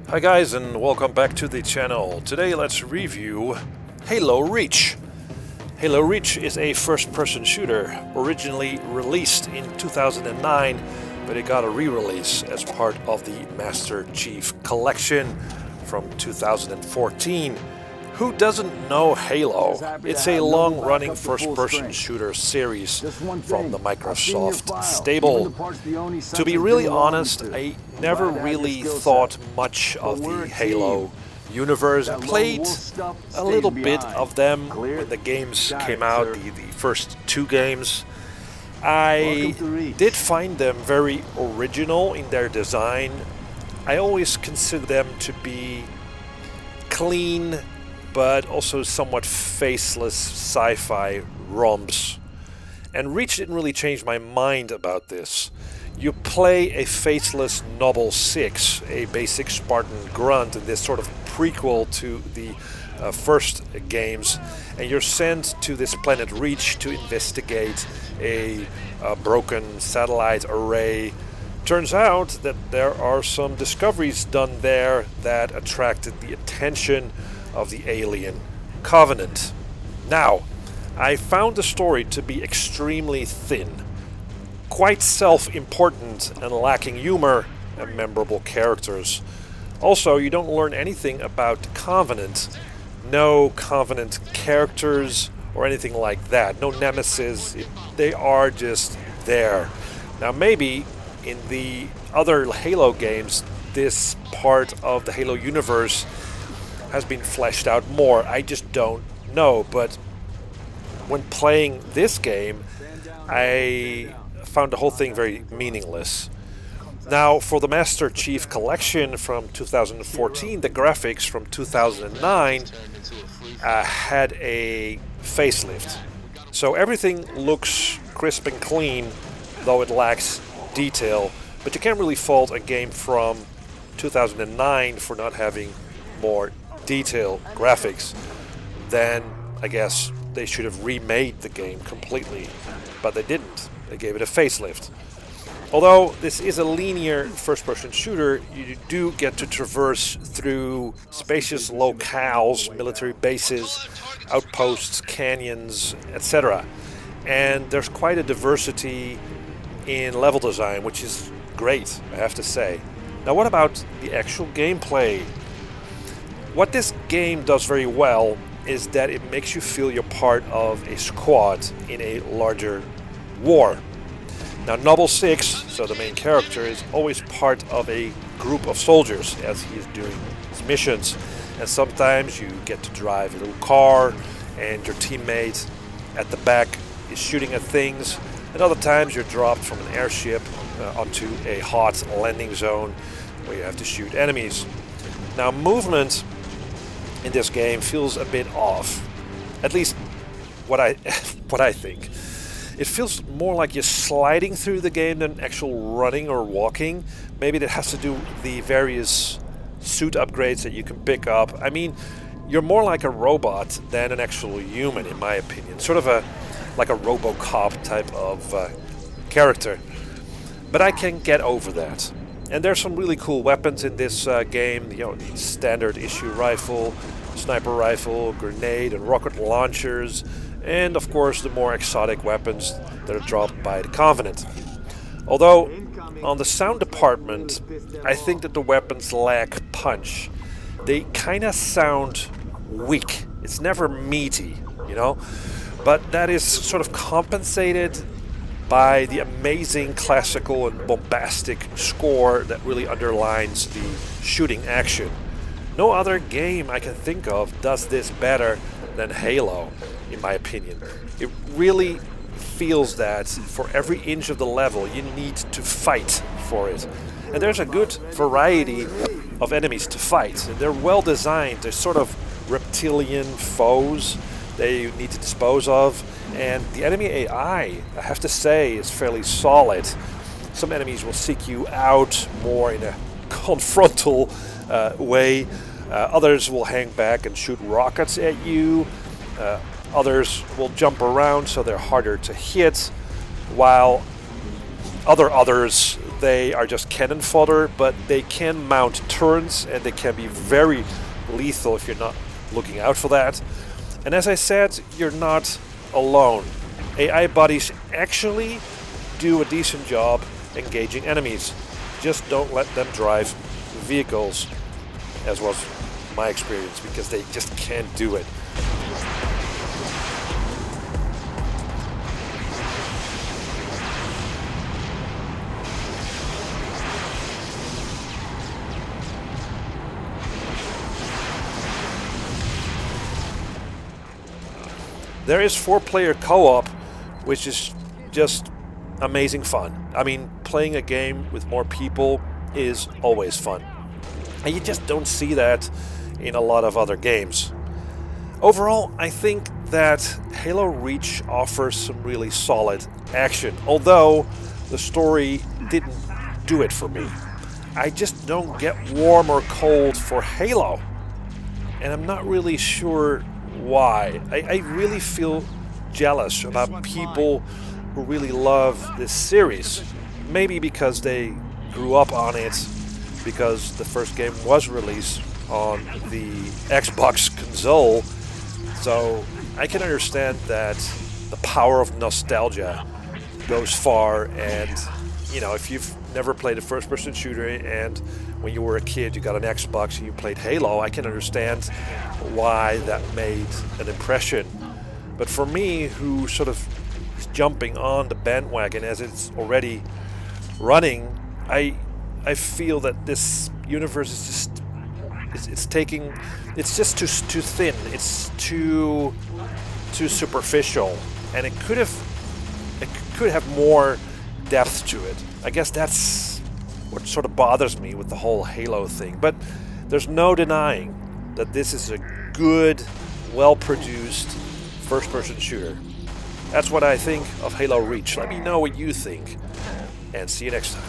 Hi guys, and welcome back to the channel. Today let's review Halo Reach. Halo Reach is a first-person shooter originally released in 2009, but it got a re-release as part of the Master Chief Collection from 2014. Who doesn't know Halo? It's a long-running first-person shooter series from the Microsoft stable. To be really honest, I never really thought much of the Halo universe. I played a little bit of them when the games came out, the first two games. I did find them very original in their design. I always consider them to be clean, but also somewhat faceless sci-fi romps. And Reach didn't really change my mind about this. You play a faceless Noble 6, a basic Spartan grunt in this sort of prequel to the first games, and you're sent to this planet Reach to investigate a broken satellite array. Turns out that there are some discoveries done there that attracted the attention of the alien Covenant. Now, I found the story to be extremely thin, quite self-important and lacking humor and memorable characters. Also, you don't learn anything about the Covenant. No Covenant characters or anything like that. No nemesis. They are just there. Now, maybe in the other Halo games, this part of the Halo universe has been fleshed out more. I just don't know. But when playing this game, I found the whole thing very meaningless. Now, for the Master Chief Collection from 2014, the graphics from 2009 had a facelift. So everything looks crisp and clean, though it lacks detail. But you can't really fault a game from 2009 for not having more detailed graphics. Then I guess they should have remade the game completely, but they didn't. They gave it a facelift. Although this is a linear first-person shooter, you do get to traverse through spacious locales, military bases, outposts, canyons, etc. And there's quite a diversity in level design, which is great, I have to say. Now, what about the actual gameplay? What this game does very well is that it makes you feel you're part of a squad in a larger war. Now, Noble 6, so the main character, is always part of a group of soldiers as he is doing his missions. And sometimes you get to drive a little car and your teammate at the back is shooting at things. And other times you're dropped from an airship onto a hot landing zone where you have to shoot enemies. Now, movement in this game feels a bit off, at least what I think. It feels more like you're sliding through the game than actual running or walking. Maybe that has to do with the various suit upgrades that you can pick up. I mean, you're more like a robot than an actual human, in my opinion. Sort of like a RoboCop type of character. But I can get over that. And there's some really cool weapons in this game. You know, the standard issue rifle, sniper rifle, grenade and rocket launchers, and of course the more exotic weapons that are dropped by the Covenant. Although, on the sound department, I think that the weapons lack punch. They kinda sound weak. It's never meaty, you know? But that is sort of compensated by the amazing classical and bombastic score that really underlines the shooting action. No other game I can think of does this better than Halo, in my opinion. It really feels that for every inch of the level you need to fight for it. And there's a good variety of enemies to fight. And they're well designed. They're sort of reptilian foes that you need to dispose of. And the enemy AI, I have to say, is fairly solid. Some enemies will seek you out more in a confrontal way. Others will hang back and shoot rockets at you. Others will jump around so they're harder to hit. While others they are just cannon fodder, but they can mount turrets and they can be very lethal if you're not looking out for that. And as I said, you're not alone. AI buddies actually do a decent job engaging enemies. Just don't let them drive vehicles, as was my experience, because they just can't do it. There is 4-player co-op, which is just amazing fun. I mean, playing a game with more people is always fun. And you just don't see that in a lot of other games. Overall, I think that Halo Reach offers some really solid action, although the story didn't do it for me. I just don't get warm or cold for Halo. And I'm not really sure why. I really feel jealous about people who really love this series. Maybe because they grew up on it, because the first game was released on the Xbox console. So I can understand that the power of nostalgia goes far, and you know, if you've never played a first-person shooter and when you were a kid you got an Xbox and you played Halo, I can understand why that made an impression. But for me, who sort of is jumping on the bandwagon as it's already running, I feel that this universe is just it's just too thin, it's too superficial, and it could have more depth to it. I guess that's what sort of bothers me with the whole Halo thing. But there's no denying that this is a good, well-produced first-person shooter. That's what I think of Halo Reach. Let me know what you think, and see you next time.